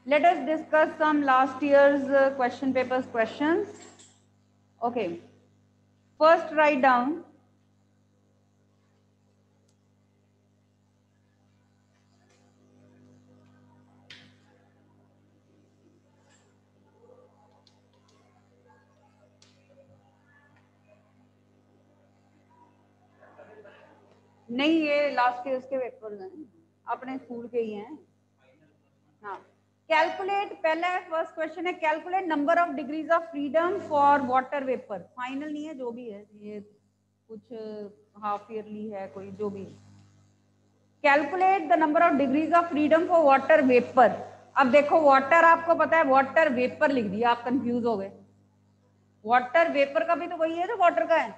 Let us discuss some last year's question papers questions. Okay. First, write down नहीं, ये last year के papers हैं, अपने school के ही हैं। हाँ, कैलकुलेट, पहला है फर्स्ट क्वेश्चन है calculate number of degrees of freedom for water vapour. Final नहीं है, जो भी है, ये कुछ हाफ ईयरली है, कोई जो भी। Calculate the number of degrees of freedom for water vapour. अब देखो, वाटर आपको पता है, वाटर वेपर लिख दिया, आप कंफ्यूज हो गए। वाटर वेपर का भी तो वही है जो वाटर का है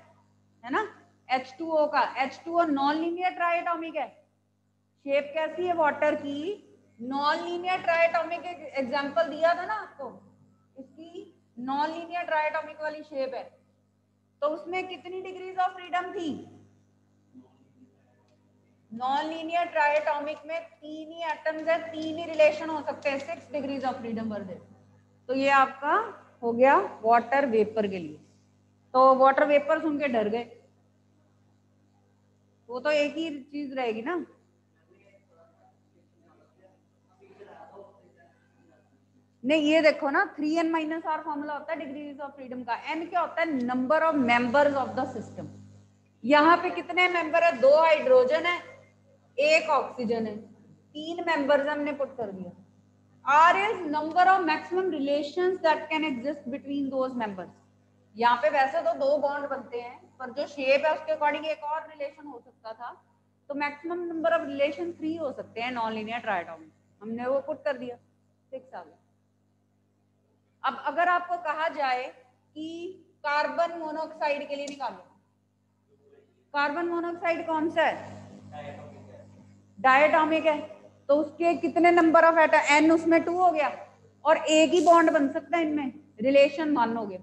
ना, H2O का। H2O नॉन लीनियर ट्राइएटॉमिक है। शेप कैसी है वाटर की? Non linear triatomic. एग्जांपल दिया था ना आपको, इसकी नॉन लीनियर ट्राइएटॉमिक वाली शेप है। तो उसमें कितनी डिग्रीज ऑफ फ्रीडम थी? नॉन लीनियर ट्राइएटॉमिक में 3 ही एटम्स है, 3 ही रिलेशन हो सकते हैं, 6 डिग्रीज ऑफ फ्रीडम पर दे। तो ये आपका हो गया वाटर वेपर के लिए। तो वाटर वेपर सुन के डर गए, वो तो एक ही चीज रहेगी ना। नहीं, ये देखो ना, 3n-r फॉर्मूला होता है डिग्रीज ऑफ फ्रीडम का। n क्या होता है? Number of members of the system. यहाँ पे कितने मेंबर है? 2 हाइड्रोजन है, 1 ऑक्सीजन है, 3 मेंबर्स हमने पुट कर दिया। R is number of maximum relations that can exist between those members. यहाँ पे वैसे तो 2 बॉन्ड बनते हैं, पर जो शेप है उसके अकॉर्डिंग एक और रिलेशन हो सकता था, तो मैक्सिमम नंबर ऑफ रिलेशन 3 हो सकते हैं नॉन लीनियर ट्राइएटॉमिक। हमने वो पुट कर दिया, 6 आ गया। अब अगर आपको कहा जाए कि कार्बन मोनोऑक्साइड के लिए निकालो, कार्बन मोनोऑक्साइड कौन सा है? डायटॉमिक है। तो उसके कितने नंबर ऑफ एटम? n, उसमें 2 हो गया, और एक ही बॉन्ड बन सकता है इनमें, रिलेशन 1 हो गया।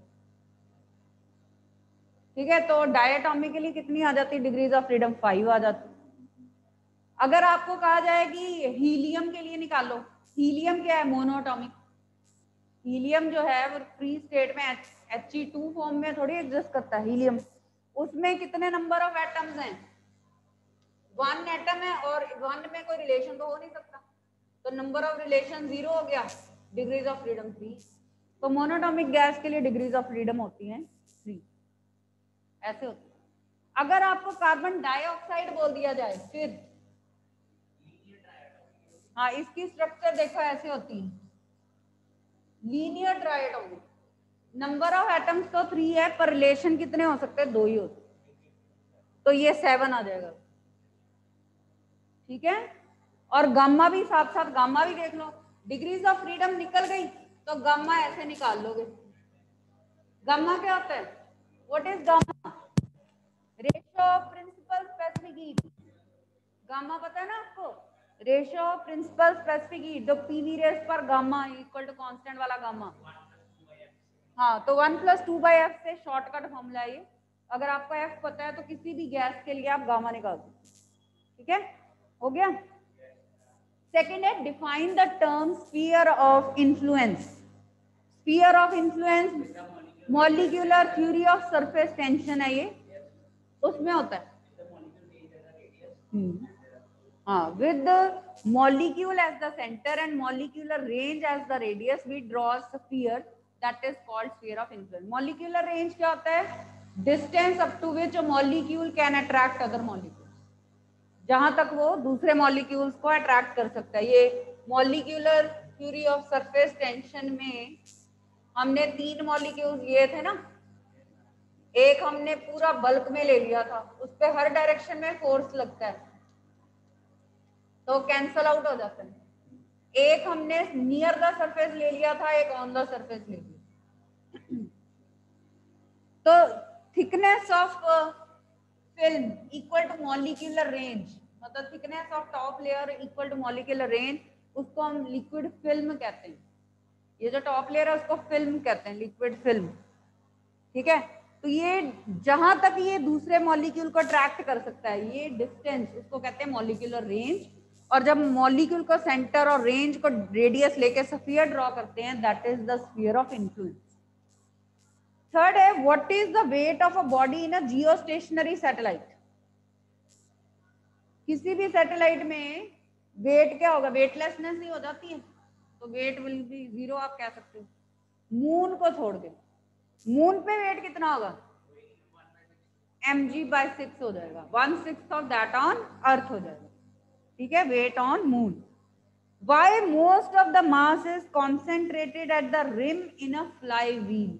ठीक है, तो डायटॉमिकली कितनी आ जाती डिग्रीज ऑफ फ्रीडम? 5 आ जाती। अगर आपको कहा जाए कि हीलियम के लिए निकालो, हीलियम क्या है? मोनोएटॉमिक। हीलियम जो है वो फ्री स्टेट में He2 फॉर्म में थोड़ी एग्जिस्ट करता है हीलियम। उसमें कितने नंबर ऑफ एटम्स हैं? 1 एटम है, और 1 में कोई रिलेशन तो हो नहीं सकता, तो नंबर ऑफ रिलेशन 0 हो गया, डिग्रीज ऑफ फ्रीडम 3। तो मोनोएटॉमिक गैस के लिए डिग्रीज ऑफ फ्रीडम होती हैं 3, ऐसे होती है। अगर आपको कार्बन डाइऑक्साइड बोल दिया जाए फिर, हाँ, इसकी स्ट्रक्चर देखो ऐसे होती है, linear triatomic. Number of atoms तो 3 है, पर रिलेशन कितने हो सकते हैं? 2 ही होते, तो ये 7 आ जाएगा। ठीक है, और गामा भी साथ साथ, गामा भी देख लो। डिग्रीज ऑफ फ्रीडम निकल गई तो गामा ऐसे निकाल लोगे। गामा क्या होता है? What is gamma? Ratio of principal specific heat. Gamma पता है ना आपको? Ratio of principal specific heat, जो पीवी रेस पर गामा इक्वल टू कांस्टेंट वाला गामा। हाँ, तो 1+2/f से शॉर्टकट फॉर्मूला है ये। अगर आपको f पता है तो किसी भी गैस के लिए आप गामा निकाल दो। ठीक है, हो गया। सेकेंड है define the term sphere of influence. Sphere of influence molecular theory of surface tension है ये, उसमें होता है। हाँ, with the molecule as the center and molecular range as the radius, we draw a sphere that is called sphere of influence. Molecular range क्या होता है? Distance up to which a molecule can attract other molecules, जहां तक वो दूसरे molecules को attract कर सकता है। ये molecular theory of surface tension में हमने 3 मॉलिक्यूल्स लिए थे ना, एक हमने पूरा बल्क में ले लिया था, उस पर हर डायरेक्शन में फोर्स लगता है तो कैंसल आउट हो जाता है। एक हमने नियर द सरफेस ले लिया था, एक ऑन द सरफेस ले लिया। तो thickness of film equal to molecular range, मतलब thickness of top layer equal to molecular range, उसको हम लिक्विड फिल्म कहते हैं। ये जो टॉप लेयर है उसको फिल्म कहते हैं, लिक्विड फिल्म। ठीक है, तो ये जहां तक ये दूसरे मॉलिक्यूल को अट्रैक्ट कर सकता है, ये डिस्टेंस उसको कहते हैं मॉलिक्यूलर रेंज। और जब मॉलिक्यूल को सेंटर और रेंज को रेडियस लेके स्फीयर ड्रॉ करते हैं, that is the sphere of influence. Third है, what is the weight of a body in a geostationary satellite. किसी भी सैटेलाइट में वेट क्या होगा, वेटलेसनेस ही हो जाती है, तो वेट विल बी 0 आप कह सकते हो। मून को छोड़ के, मून पे वेट कितना होगा, mg/6 हो जाएगा, 1/6 ऑफ दैट ऑन अर्थ हो जाएगा, ठीक है, weight on moon. Why most of the mass is concentrated at the rim in a flywheel?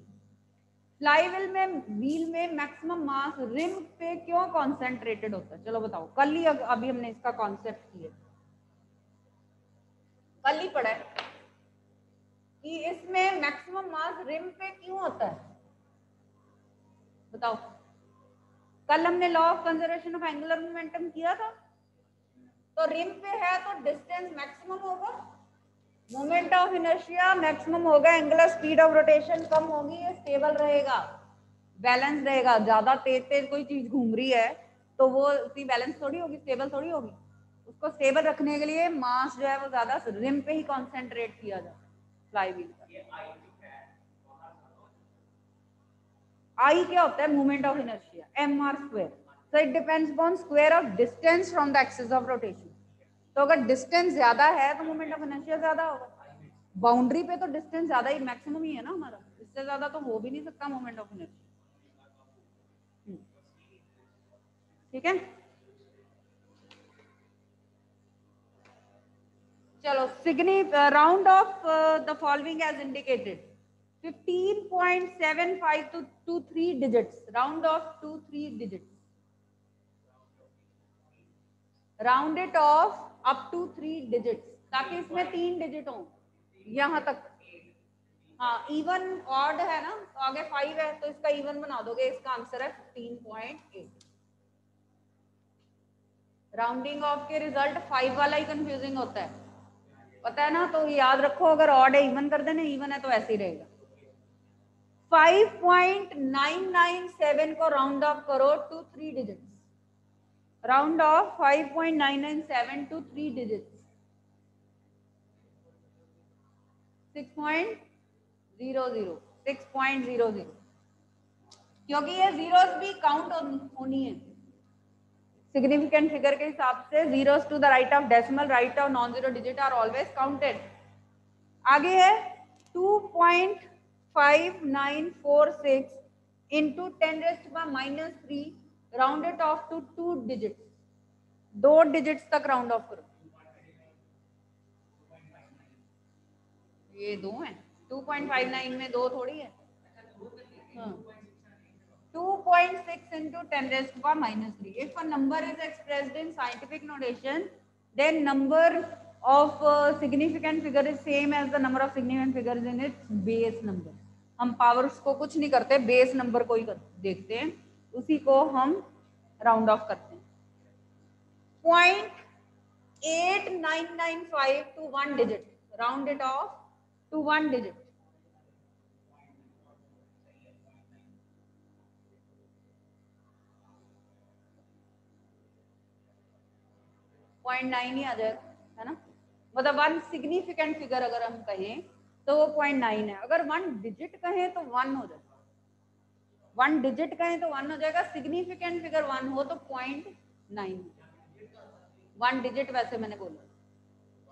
Flywheel में मैक्सिमम मास रिम पे क्यों कॉन्सेंट्रेटेड होता है, चलो बताओ। कल ही अभी हमने इसका कॉन्सेप्ट किया, कल ही पढ़ा है कि इसमें मैक्सिमम मास रिम पे क्यों होता है, बताओ। कल हमने law of conservation of angular momentum किया था, तो रिम पे है तो डिस्टेंस मैक्सिमम होगा, मोमेंट ऑफ इनर्शिया मैक्सिमम होगा, एंगुलर स्पीड ऑफ रोटेशन कम होगी, ये स्टेबल रहेगा, बैलेंस रहेगा। ज्यादा तेज तेज कोई चीज घूम रही है तो वो उतनी बैलेंस थोड़ी होगी, स्टेबल थोड़ी होगी। उसको स्टेबल रखने के लिए मास जो है वो ज्यादा रिम पे ही कॉन्सेंट्रेट किया जाता है फ्लाईव्हील का। आई क्या होता है, moment of inertia, mr²। So it depends upon square of distance from the axis of rotation. तो अगर डिस्टेंस ज्यादा है तो मोमेंट ऑफ इनर्शिया ज्यादा होगा। बाउंड्री पे तो डिस्टेंस ज्यादा ही मैक्सिमम ही है ना हमारा, इससे ज्यादा तो हो भी नहीं सकता मोमेंट ऑफ इनर्शिया, ठीक है। चलो, round off the following as indicated 15.75 to 3 digits, round off to 3 digits, round it off up to 3 digits, ताकि इसमें 3 डिजिट हो यहां तक। हाँ, इवन ऑड है ना, तो आगे 5 है तो इसका इवन बना दोगे, इसका आंसर है 15.8। राउंडिंग ऑफ के रिजल्ट 5 वाला ही कंफ्यूजिंग होता है, पता है ना, तो याद रखो, अगर ऑड है इवन कर देना, इवन है तो ऐसे ही रहेगा। 5.997 को राउंड ऑफ करो to 3 digits, round off 5.997 to 3 digits, 6.00, क्योंकि ये जीरोस भी काउंट होनी है सिग्निफिकेंट फिगर के हिसाब से। Zeros to the right of decimal, right of non zero digit are always counted. आगे है 2.5946 into 10⁻³ rounded off to 2 digits, 2 digits तक राउंड ऑफ करो। ये 2 है, 2.59 में 2 थोड़ी है। हाँ, 2.6 into 10⁻³ if a number is expressed in scientific notation, then number of significant figure is same as the number of significant figures in its base number। हम powers को कुछ नहीं करते, बेस नंबर को ही देखते हैं, उसी को हम राउंड ऑफ करते हैं। 0.8995 to 1 digit, round it off to 1 digit। 0.9 ही आ जाएगा, है ना, मतलब 1 सिग्निफिकेंट फिगर अगर हम कहें तो वो 0.9 है। अगर 1 डिजिट कहें तो 1 हो जाएगा, 1 डिजिट कहें तो 1 हो जाएगा, सिग्निफिकेंट फिगर 1 हो तो 0.9, 1 डिजिट वैसे मैंने बोला।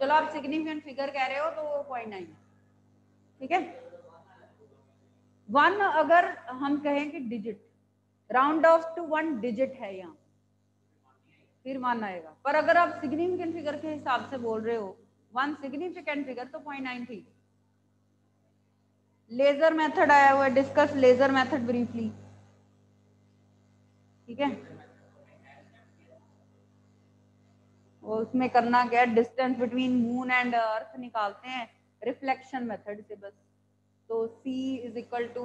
चलो, आप सिग्निफिकेंट फिगर कह रहे हो तो वो 0.9, ठीक है। 1 अगर हम कहें कि digit, round off to 1 digit है यहाँ, फिर 1 आएगा। पर अगर आप सिग्निफिकेंट फिगर के हिसाब से बोल रहे हो 1 सिग्निफिकेंट फिगर, तो 0.9 थी। लेजर मेथड आया हुआ है, डिस्कस लेजर मेथड ब्रीफली, ठीक है। उसमें करना क्या है, distance between moon and earth निकालते हैं रिफ्लेक्शन मेथड से बस। तो C is equal to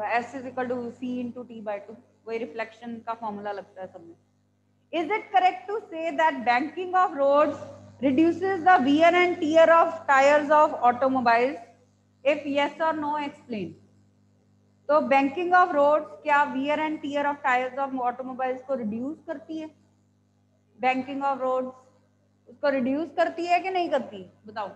S is equal to C into T/2, वही रिफ्लेक्शन का फॉर्मूला लगता है सब में। Is it correct to say that banking of roads reduces the wear and tear of tires of automobiles? If yes or no, explain. तो banking of roads क्या wear and tear of tires of automobiles को reduce करती है? Banking of roads, उसको reduce करती है कि नहीं करती, बताओ।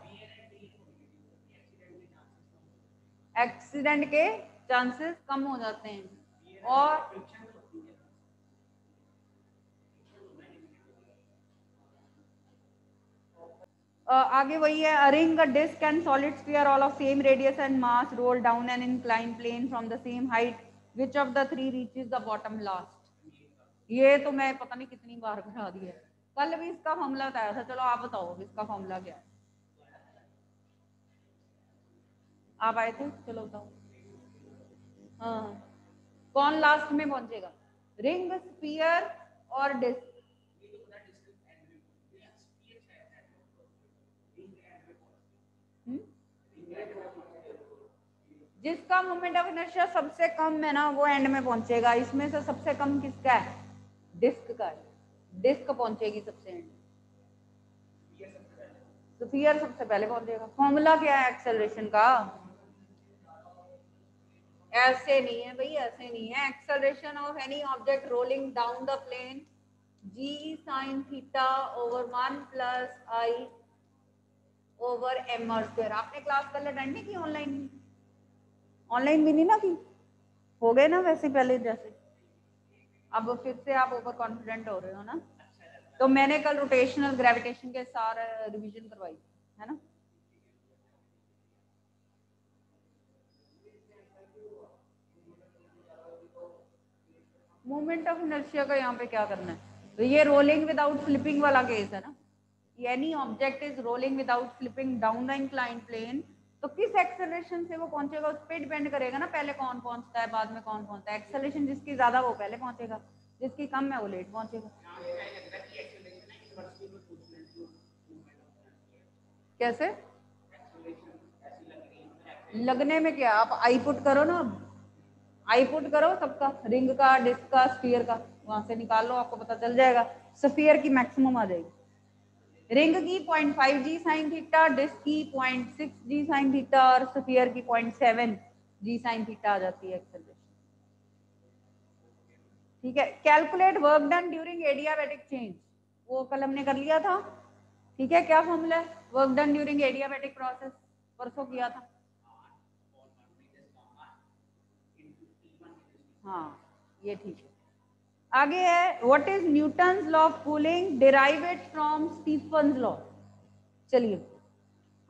एक्सीडेंट के चांसेस कम हो जाते हैं। और आगे वही है, a ring, a disc and solid sphere all of same radius and mass roll down an inclined plane from the same height, which of the three reaches the bottom last? ये तो मैं पता नहीं कितनी बार करा दिया, कल भी इसका फॉर्मूला बताया था। चलो आप बताओ इसका फॉर्मूला क्या है, आप आए थे, चलो बताओ। हाँ, कौन लास्ट में पहुंचेगा, रिंग, स्फीयर और डिस्क? जिसका मोमेंट ऑफ इनर्शिया सबसे कम है ना वो एंड में पहुंचेगा। इसमें से सबसे कम किसका है, डिस्क का है, डिस्क पहुंचेगी सबसे एंड, स्फीयर सबसे पहले पहुंचेगा। फॉर्मूला क्या है एक्सेलरेशन का, ऐसे नहीं है भाई, ऐसे नहीं है। Acceleration of any object rolling down the plane g sin theta over 1 plus i over m r square. आपने क्लास कल अटेंड नहीं की, ऑनलाइन, ऑनलाइन भी नहीं ना की, हो गए ना वैसे पहले जैसे, अब फिर से आप ओवर कॉन्फिडेंट हो रहे हो ना। तो मैंने कल रोटेशनल ग्रेविटेशन के सारे रिवीजन करवाई है ना। मोमेंट ऑफ इनर्शिया का यहाँ पे क्या करना है, तो ये रोलिंग विदाउट स्लिपिंग वाला केस है ना। Any object is rolling without slipping down the inclined plane, तो किस एक्सेलरेशन से वो पहुंचेगा उस पर डिपेंड करेगा ना, पहले कौन पहुंचता है बाद में कौन पहुंचता है। एक्सेलरेशन जिसकी ज्यादा वो पहले पहुंचेगा, जिसकी कम है वो लेट पहुंचेगा। कैसे लगने में क्या, आप आई पुट करो ना, आई पुट करो सबका, रिंग का, डिस्क का, स्फीयर का, वहां से निकाल लो, आपको पता चल जाएगा। स्फीयर की मैक्सिमम आ जाएगी, रिंग की 0.5 जी साइन थीटा, डिस्क की 0.6 जी साइन थीटा और स्फीयर की 0.7 जी साइन थीटा आ जाती है एक्सेलरेशन। ठीक है, calculate work done during adiabatic change, वो कल हमने कर लिया था। ठीक है, क्या फॉर्मूला है work done during adiabatic process, परसों किया था। हाँ ये ठीक है। आगे है, what is Newton's law of cooling, derive it from Stefan's law. चलिए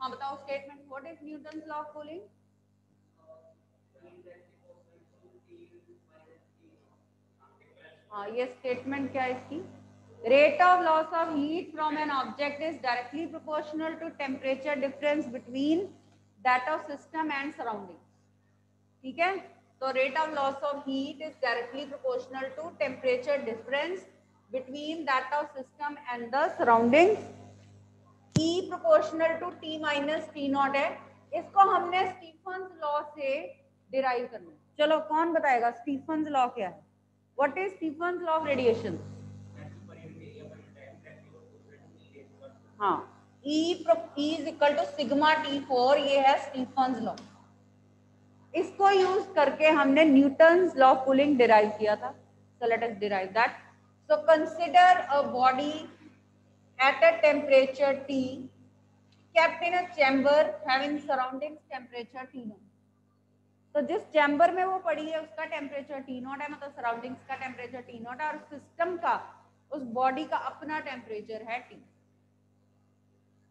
हाँ बताओ statement, what is Newton's law of cooling. हाँ ये स्टेटमेंट क्या है इसकी, rate of loss of heat from an object is directly proportional to temperature difference between that of system and surrounding. ठीक है, तो rate of loss of heat is directly proportional to temperature difference between that of system and the surroundings. E proportional to T minus T naught है, इसको हमने Stephen's law से derive करना है। चलो कौन बताएगा स्टीफन्स लॉ क्या है, what is Stefan's law of radiation. हाँ, E is equal to sigma T4, ये है स्टीफन्स लॉ। इसको यूज करके हमने Newton's law of cooling derive किया था। So let us derive that. So consider a body at a temperature T kept in a chamber having surroundings temperature T naught। तो जिस chamber में वो पड़ी है उसका टेम्परेचर T नॉट है, मतलब सराउंडिंग्स का टेम्परेचर T नॉट है, और सिस्टम का, उस बॉडी का अपना टेम्परेचर है T।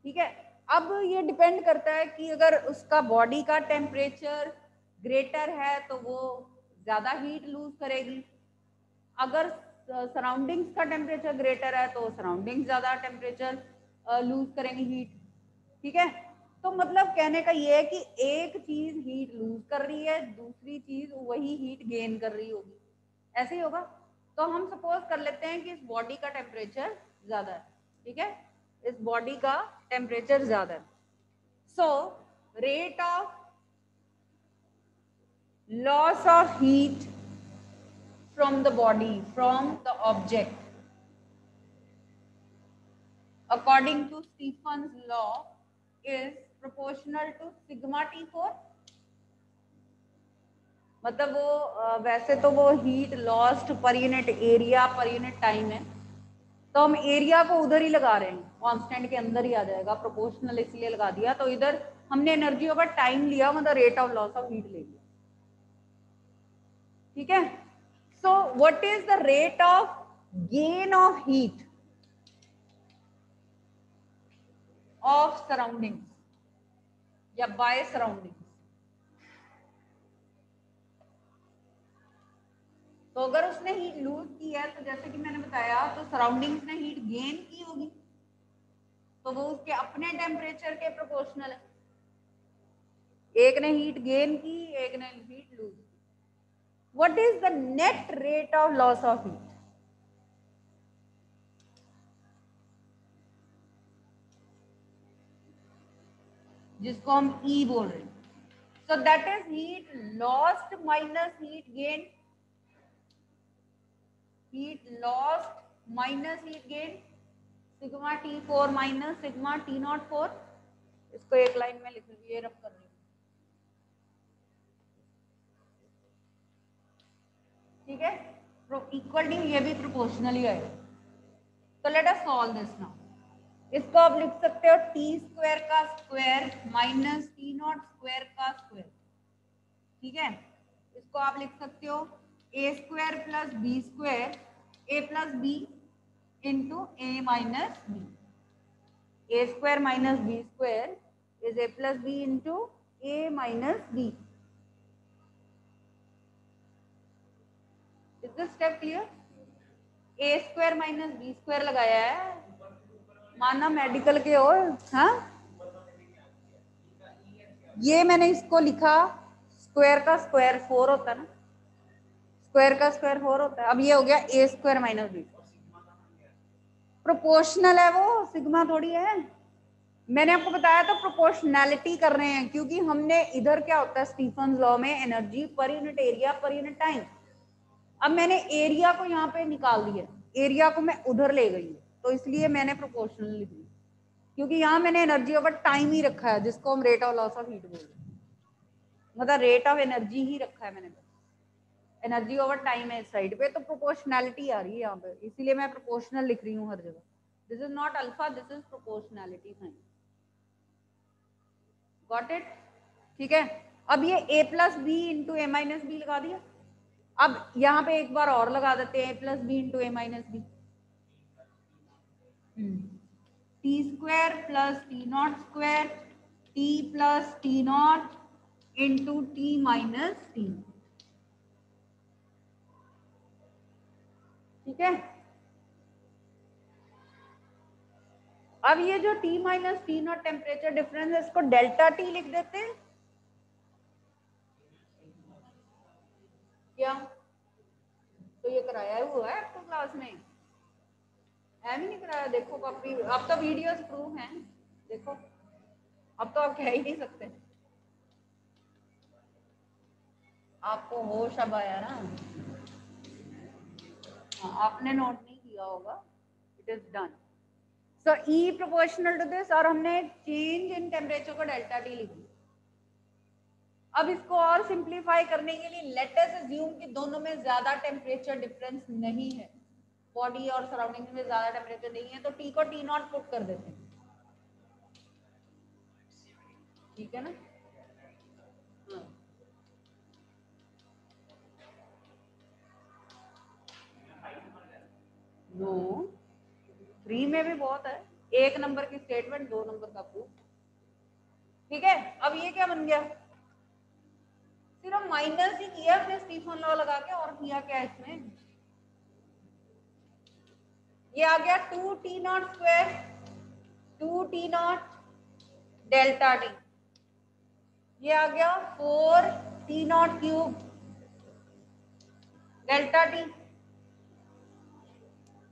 ठीक है, अब ये डिपेंड करता है कि अगर उसका बॉडी का टेम्परेचर ग्रेटर है तो वो ज्यादा हीट लूज करेगी, अगर सराउंडिंग्स का टेम्परेचर ग्रेटर है तो सराउंडिंग्स ज्यादा टेम्परेचर लूज करेंगे हीट। ठीक है, तो मतलब कहने का ये है कि एक चीज हीट लूज कर रही है, दूसरी चीज वही हीट गेन कर रही होगी, ऐसे ही होगा। तो हम सपोज कर लेते हैं कि इस बॉडी का टेम्परेचर ज्यादा है। ठीक है, इस बॉडी का टेम्परेचर ज्यादा है, so rate of loss of heat from the body, from the object, according to Stephen's law is proportional to sigma T4। मतलब वो वैसे तो वो heat lost per unit area per unit time है, तो हम एरिया को उधर ही लगा रहे हैं, कांस्टेंट के अंदर ही आ जाएगा, प्रोपोर्शनल इसलिए लगा दिया। तो इधर हमने एनर्जी ओवर टाइम लिया, मतलब rate of loss of heat ले लिया। ठीक है, so what is the rate of gain of heat of surrounding या बाय सराउंडिंग? तो अगर उसने हीट लूज की है, तो जैसे कि मैंने बताया, तो सराउंडिंग्स ने हीट गेन की होगी, तो वो उसके अपने टेम्परेचर के प्रोपोर्शनल है। एक ने हीट गेन की, एक ने हीट लूज की। What is the net rate of loss of heat? जिसको हम ई बोल रहे हैं। So that is heat lost minus heat gain, heat lost minus heat gain, sigma T4 minus sigma T04। इसको एक लाइन में लिख लीजिए, रब कर रही हूँ। ठीक है, इक्वल टू ये भी प्रोपोर्शनल ही आएगा। तो let us solve this now. इसको आप लिख सकते हो टी स्क्वायर का square minus T not square का स्क्वायर। ठीक है, इसको आप लिख सकते हो a square plus b square, a plus B into A minus b. A square minus b square is a plus B into A minus b. Is this step clear? A square minus b square लगाया है, माना medical के हो। हाँ, ये मैंने इसको लिखा, स्क्वायर का स्क्वायर 4 होता है ना, स्क्वायर का स्क्वायर 4 होता है। अब ये हो गया ए स्क्वायर माइनस बी। प्रोपोर्शनल है वो, सिग्मा थोड़ी है। मैंने आपको बताया तो प्रोपोर्शनैलिटी कर रहे हैं, क्योंकि हमने इधर क्या होता है स्टीफन लॉ में, energy per unit area per unit time. अब मैंने एरिया को यहाँ पे निकाल दिया, एरिया को मैं उधर ले गई, तो इसलिए मैंने प्रोपोर्शनल लिख दिया, क्योंकि यहाँ मैंने एनर्जी ओवर टाइम ही रखा है, जिसको हम rate of loss of heat बोल रहे हैं, मतलब रेट ऑफ एनर्जी ही रखा है मैंने, एनर्जी ओवर टाइम है इस साइड पे, तो प्रोपोर्शनैलिटी आ रही है यहाँ पे, इसीलिए मैं प्रोपोर्शनल लिख रही हूँ हर जगह। This is not alpha, this is proportionality sign. Got it? ठीक है, अब ये a plus B into A minus B लगा दिया। अब यहाँ पे एक बार और लगा देते हैं, a plus B into A minus B, T square plus T not square, T plus T naught into T minus T. ठीक है, अब ये जो T minus T naught temperature difference है, इसको डेल्टा T लिख देते हैं क्या? तो ये कराया हुआ है आपको क्लास में? है भी नहीं कराया? देखो कॉपी, अब तो वीडियोस प्रूफ हैं, देखो अब तो आप कह ही नहीं सकते, आपको होश अब आया ना। हाँ, आपने नोट नहीं किया होगा, it is done. So E proportional to this, और हमने चेंज इन टेम्परेचर को डेल्टा टी लिख दिया। अब इसको और सिंप्लीफाई करने के लिए लेट अस अज्यूम कि दोनों में ज्यादा टेम्परेचर डिफरेंस नहीं है, बॉडी और सराउंडिंग में ज्यादा टेम्परेचर नहीं है, तो टी को टी नॉट पुट कर देते हैं। ठीक है ना? नो, 3 में भी बहुत है, 1 नंबर की स्टेटमेंट, 2 नंबर का प्रूफ। ठीक है, अब ये क्या बन गया? सिर्फ माइनस ही किया फिर स्टीफन लॉ लगा के, और किया क्या इसमें? ये आ गया 2 T not square, 2 T not delta T, ये आ गया 4 T not cube delta T.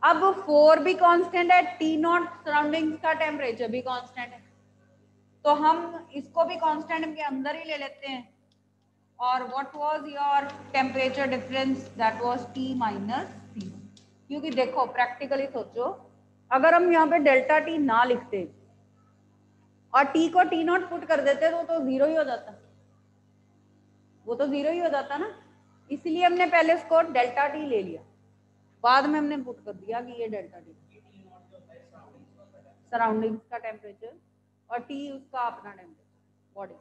अब 4 भी कांस्टेंट है, T नॉट सराउंडिंग्स का टेम्परेचर भी कांस्टेंट है, तो हम इसको भी कांस्टेंट के अंदर ही ले लेते हैं। और what was your temperature difference? That was T minus T. क्योंकि देखो प्रैक्टिकली सोचो, अगर हम यहाँ पे डेल्टा टी ना लिखते और टी को टी नॉट पुट कर देते तो जीरो ही हो जाता, वो तो जीरो ही हो जाता ना। इसलिए हमने पहले इसको डेल्टा टी ले लिया, बाद में हमने पुट कर दिया कि ये डेल्टा टी। सराउंडिंग्स का टेम्परेचर, और टी उसका अपना टेम्परेचर बॉडी।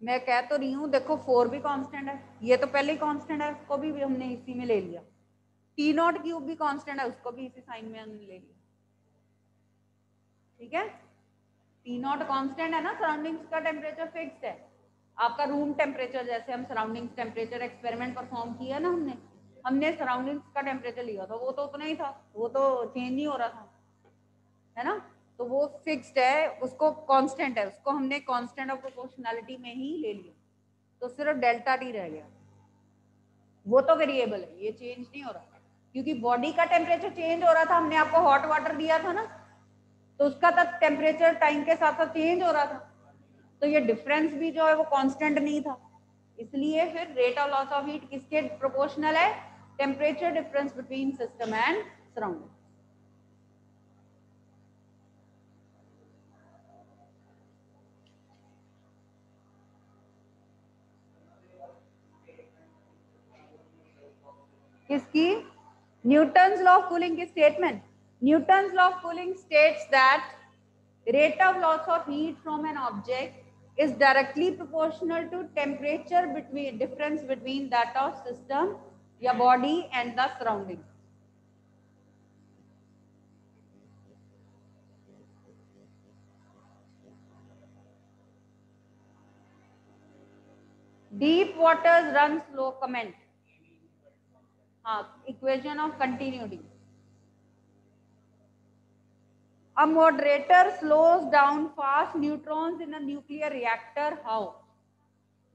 मैं कह तो रही हूँ, देखो 4 भी कांस्टेंट है, ये तो पहले ही कांस्टेंट है, उसको भी हमने इसी में ले लिया। टी नॉट क्यूब भी कांस्टेंट है, उसको भी इसी साइन में हमने ले लिया। ठीक है, टी नॉट कांस्टेंट है ना, सराउंडिंग्स का टेम्परेचर फिक्स्ड है। आपका रूम टेम्परेचर, जैसे हम सराउंडिंग्स टेम्परेचर एक्सपेरिमेंट परफॉर्म किया ना हमने सराउंडिंग्स का टेम्परेचर लिया था, वो तो उतना ही था, वो तो चेंज नहीं हो रहा था, है ना, तो वो फिक्स्ड है, उसको कांस्टेंट है, उसको हमने कांस्टेंट ऑफ प्रोपोर्शनैलिटी में ही ले लिया, तो सिर्फ डेल्टा टी रह गया, वो तो वेरिएबल है, ये चेंज नहीं हो रहा, क्योंकि बॉडी का टेम्परेचर चेंज हो रहा था, हमने आपको हॉट वाटर दिया था ना, तो उसका तक टेम्परेचर टाइम के साथ साथ चेंज हो रहा था, तो ये डिफरेंस भी जो है वो कांस्टेंट नहीं था, इसलिए फिर rate of loss of heat किसके प्रोपोर्शनल है, temperature difference between system and surrounding. किसकी, न्यूटन्स लॉ ऑफ कूलिंग की statement. Newton's law of cooling states that rate of loss of heat from an object is directly proportional to temperature between difference between that of system या body and the surrounding. Deep waters run slow comment. हाँ, equation of continuity. A moderator slows down fast neutrons in a nuclear reactor. How?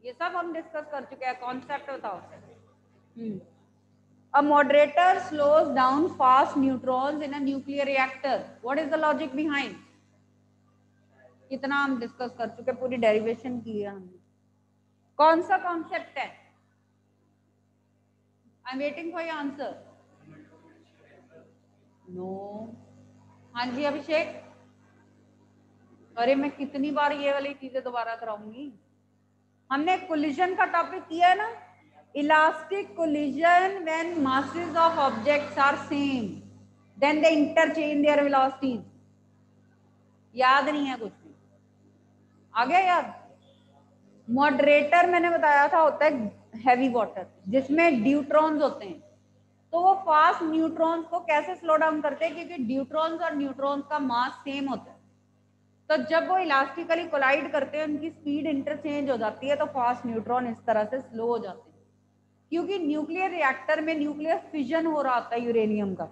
ये सब हम discuss कर चुके हैं, concept बताओ। A moderator slows down fast neutrons in a nuclear reactor. What is the logic behind? कितना हम discuss कर चुके, पूरी डेरिवेशन की है हमने। कौन सा कॉन्सेप्ट है? I am waiting for your answer. No. हाँ जी अभिषेक, अरे मैं कितनी बार ये वाली चीजें दोबारा कराऊंगी। हमने कोलिजन का टॉपिक किया है ना, elastic collision when masses of objects are same then they interchange their velocities. याद नहीं है कुछ भी? आ गया याद? मॉडरेटर मैंने बताया था होता है हैवी वाटर, जिसमें ड्यूट्रॉन्स होते हैं, तो वो फास्ट न्यूट्रॉन्स को कैसे स्लो डाउन करते हैं, क्योंकि ड्यूट्रॉन्स और न्यूट्रॉन्स का मास सेम होता है, तो जब वो इलास्टिकली कोलाइड करते हैं उनकी स्पीड इंटरचेंज हो जाती है, तो फास्ट न्यूट्रॉन इस तरह से स्लो हो जाते हैं, क्योंकि न्यूक्लियर रिएक्टर में न्यूक्लियर फिजन हो रहा होता है यूरेनियम का।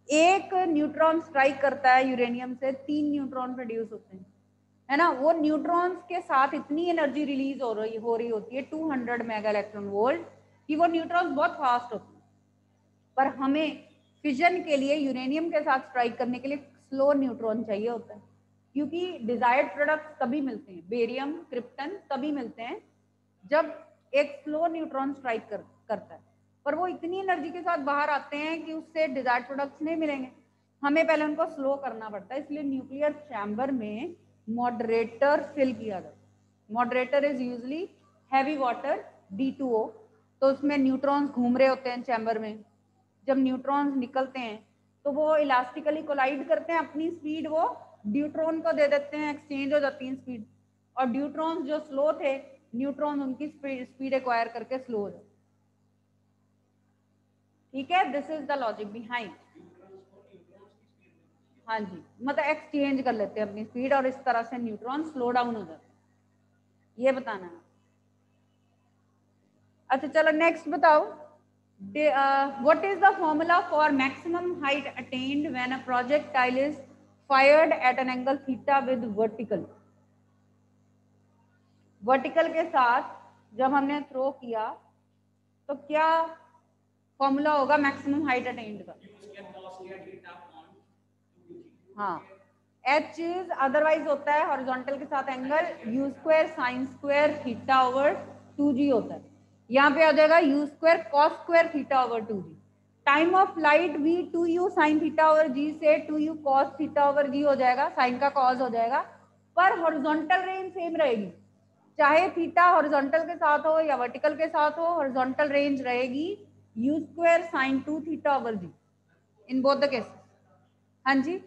एक न्यूट्रॉन स्ट्राइक करता है यूरेनियम से, 3 न्यूट्रॉन प्रोड्यूस होते हैं, है ना। वो न्यूट्रॉन्स के साथ इतनी एनर्जी रिलीज हो रही होती है 200 मेगा इलेक्ट्रॉन वोल्ट, कि वो न्यूट्रॉन्स बहुत फास्ट होते हैं, पर हमें फिजन के लिए यूरेनियम के साथ स्ट्राइक करने के लिए स्लो न्यूट्रॉन चाहिए होता है, क्योंकि डिजायर्ड प्रोडक्ट्स तभी मिलते हैं, बेरियम क्रिप्टन तभी मिलते हैं जब एक स्लो न्यूट्रॉन स्ट्राइक करता है, पर वो इतनी एनर्जी के साथ बाहर आते हैं कि उससे डिजायर्ड प्रोडक्ट्स नहीं मिलेंगे, हमें पहले उनको स्लो करना पड़ता है, इसलिए न्यूक्लियर चैम्बर में मॉडरेटर फिल किया जाता है। Moderator is usually heavy water D2O, तो उसमें न्यूट्रॉन्स घूम रहे होते हैं चैम्बर में, जब न्यूट्रॉन्स निकलते हैं तो वो इलास्टिकली कोलाइड करते हैं, अपनी स्पीड वो ड्यूट्रॉन को दे देते हैं, एक्सचेंज हो जाती है स्पीड, और ड्यूट्रॉन्स जो स्लो थे, न्यूट्रॉन उनकी स्पीड एक्वायर करके स्लो हो जाते। ठीक है, this is the logic behind. हाँ जी, मतलब एक्सचेंज कर लेते हैं अपनी स्पीड, और इस तरह से न्यूट्रॉन स्लो डाउन हो जाते हैं, ये बताना है। अच्छा चलो नेक्स्ट बताओ, what is the formula for maximum height attained when a projectile is fired at an angle theta with vertical? Vertical के साथ जब हमने थ्रो किया तो क्या फॉर्मूला होगा मैक्सिमम हाइट अटेन्ड का? हाँ, h इज अदरवाइज होता है हॉरिजॉन्टल के साथ angle u square sine square theta over 2g होता है, यहाँ पे आ जाएगा u square cos square theta over 2g। Time of light v 2u sine theta over g से 2u cos theta over g हो जाएगा, साइन का कॉस हो जाएगा, पर हॉरिजॉन्टल रेंज सेम रहेगी, चाहे थीटा हॉरिजॉन्टल के साथ हो या वर्टिकल के साथ हो, हॉरिजॉन्टल रेंज रहेगी u square sine 2 theta over g। In both the cases. हाँ जी,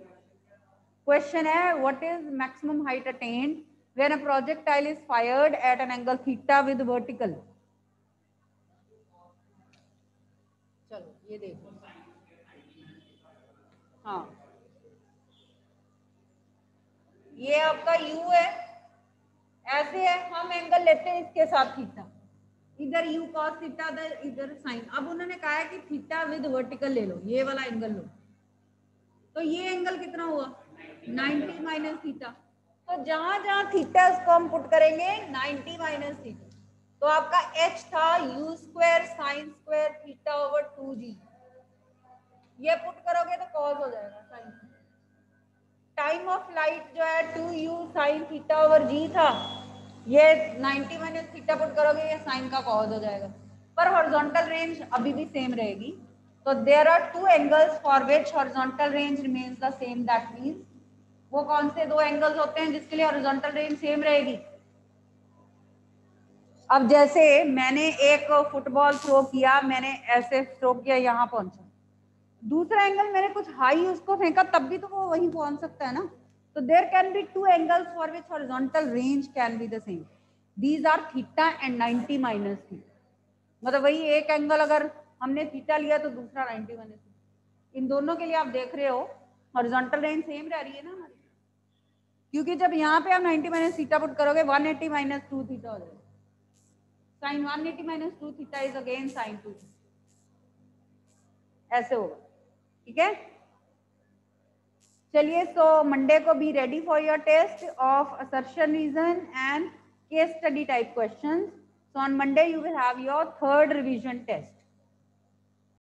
क्वेश्चन है what is maximum height attend when a projectile is fired eight an angle theta with vertical. चलो ये देखो, हाँ ये आपका u है, ऐसे है, हम एंगल लेते हैं इसके साथ थीटा, इधर u cos थीटा इधर साइन। अब उन्होंने कहा है कि थीटा विद वर्टिकल ले लो, ये वाला एंगल लो, तो ये एंगल कितना हुआ 90 माइनस थीटा। तो जहां जहां थीटा इसको हम पुट करेंगे 90 माइनस थीटा, तो आपका h था u square sine square theta over 2g, ये पुट करोगे तो cos हो जाएगा साइन। टाइम ऑफ लाइट जो है 2u sine theta over g था, ये 90 माइनस थीटा पुट करोगे ये साइन का cos हो जाएगा, पर हॉरिजॉन्टल रेंज अभी भी सेम रहेगी। तो there are two angles for which horizontal range remains the same, that means वो कौन से दो एंगल्स होते हैं जिसके लिए हॉरिजॉन्टल रेंज सेम रहेगी। अब जैसे मैंने एक फुटबॉल थ्रो किया, मैंने ऐसे थ्रो किया, यहाँ पहुंचा, दूसरा एंगल मैंने कुछ हाई उसको फेंका, तब भी तो वो वहीं पहुंच सकता है ना। तो there can be two angles for which horizontal range can be the same, these are theta and 90 minus theta. मतलब वही एक एंगल अगर हमने थीटा लिया तो दूसरा 90 माइनस थीटा, इन दोनों के लिए आप देख रहे हो हॉरिजॉन्टल रेंज सेम रह रही है ना हमारी, क्योंकि जब यहाँ पे आप 90 माइनस थीटा पुट करोगे 180 माइनस 2 थीटा हो जाएगा, sine 180 minus 2 theta is again sine 2 theta, ऐसे होगा। ठीक है, चलिए, सो मंडे को be ready for your test of assertion reason and case study type questions. So on Monday you will have your third revision test.